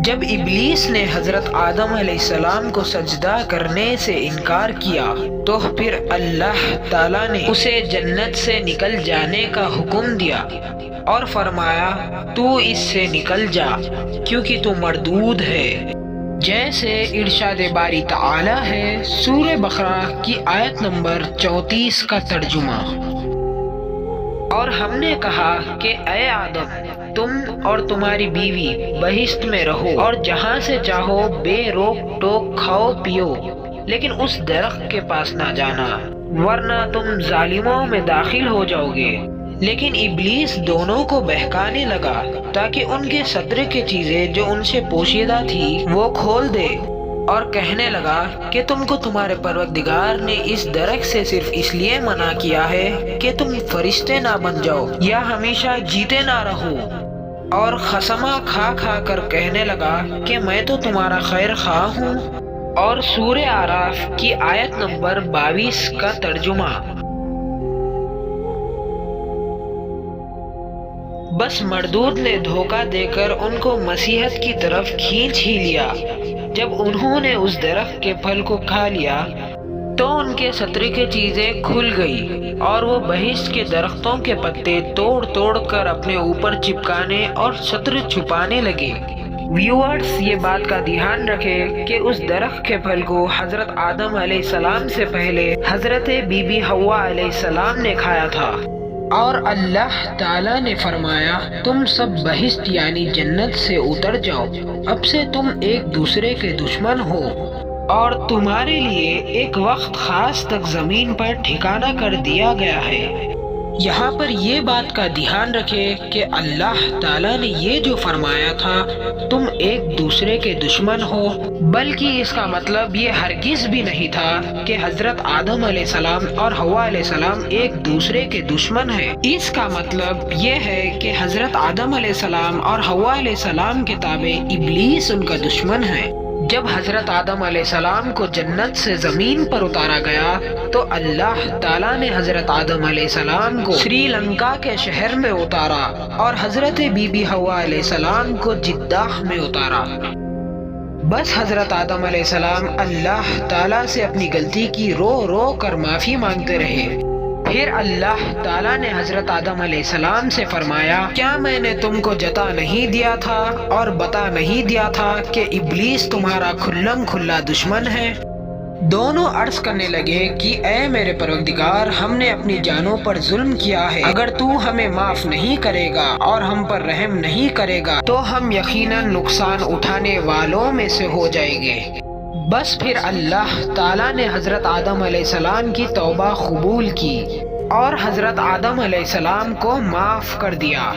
جب ابلیس نے حضرت آدم علیہ السلام کو سجدہ کرنے سے انکار کیا تو پھر اللہ تعالیٰ نے اسے جنت سے نکل جانے کا حکم دیا اور فرمایا تو اس سے نکل جا کیونکہ تو مردود ہے، جیسے ارشاد باری تعالی ہے سورہ بقرہ کی آیت نمبر 34 کا ترجمہ۔ اور ہم نے کہا کہ اے آدم تم اور تمہاری بیوی بہشت میں رہو اور جہاں سے چاہو بے روک ٹوک کھاؤ پیو، لیکن اس درخت کے پاس نہ جانا ورنہ تم ظالموں میں داخل ہو جاؤ گے۔ لیکن ابلیس دونوں کو بہکانے لگا تاکہ ان کے ستر کی چیزیں جو ان سے پوشیدہ تھی وہ کھول دے، اور کہنے لگا کہ تم کو تمہارے پروردگار نے اس درخت سے صرف اس لیے منع کیا ہے کہ تم فرشتے نہ بن جاؤ یا ہمیشہ جیتے نہ رہو، اور قسمہ کھا کھا کر کہنے لگا کہ میں تو تمہارا خیر خواہ ہوں۔ اور سورہ اعراف کی آیت نمبر 22 کا ترجمہ۔ بس مردود نے دھوکہ دے کر ان کو مسیحت کی طرف کھینچ ہی لیا۔ جب انہوں نے اس درخت کے پھل کو کھا لیا تو ان کے ستر کی چیزیں کھل گئی اور وہ بہشت کے درختوں کے پتے توڑ توڑ کر اپنے اوپر چپکانے اور ستر چھپانے لگے۔ ویورز یہ بات کا دھیان رکھیں کہ اس درخت کے پھل کو حضرت آدم علیہ السلام سے پہلے حضرت بی بی حوا علیہ السلام نے کھایا تھا، اور اللہ تعالیٰ نے فرمایا تم سب بہشت یعنی جنت سے اتر جاؤ، اب سے تم ایک دوسرے کے دشمن ہو، اور تمہارے لیے ایک وقت خاص تک زمین پر ٹھکانہ کر دیا گیا ہے۔ یہاں پر یہ بات کا دھیان رکھیں کہ اللہ تعالیٰ نے یہ جو فرمایا تھا تم ایک دوسرے کے دشمن ہو، بلکہ اس کا مطلب یہ ہرگز بھی نہیں تھا کہ حضرت آدم علیہ السلام اور حوا علیہ السلام ایک دوسرے کے دشمن ہیں۔ اس کا مطلب یہ ہے کہ حضرت آدم علیہ السلام اور حوا علیہ السلام کے تابع ابلیس ان کا دشمن ہے۔ جب حضرت آدم علیہ السلام کو جنت سے زمین پر اتارا گیا تو اللہ تعالیٰ نے حضرت آدم علیہ السلام کو سری لنکا کے شہر میں اتارا اور حضرت بی بی حوا علیہ السلام کو جدہ میں اتارا۔ بس حضرت آدم علیہ السلام اللہ تعالیٰ سے اپنی غلطی کی رو رو کر معافی مانگتے رہے۔ پھر اللہ تعالیٰ نے حضرت آدم علیہ السلام سے فرمایا کیا میں نے تم کو جتا نہیں دیا تھا اور بتا نہیں دیا تھا کہ ابلیس تمہارا کھلم کھلا دشمن ہے؟ دونوں عرض کرنے لگے کہ اے میرے پروردگار ہم نے اپنی جانوں پر ظلم کیا ہے، اگر تو ہمیں معاف نہیں کرے گا اور ہم پر رحم نہیں کرے گا تو ہم یقیناً نقصان اٹھانے والوں میں سے ہو جائیں گے۔ بس پھر اللہ تعالیٰ نے حضرت آدم علیہ السلام کی توبہ قبول کی اور حضرت آدم علیہ السلام کو معاف کر دیا۔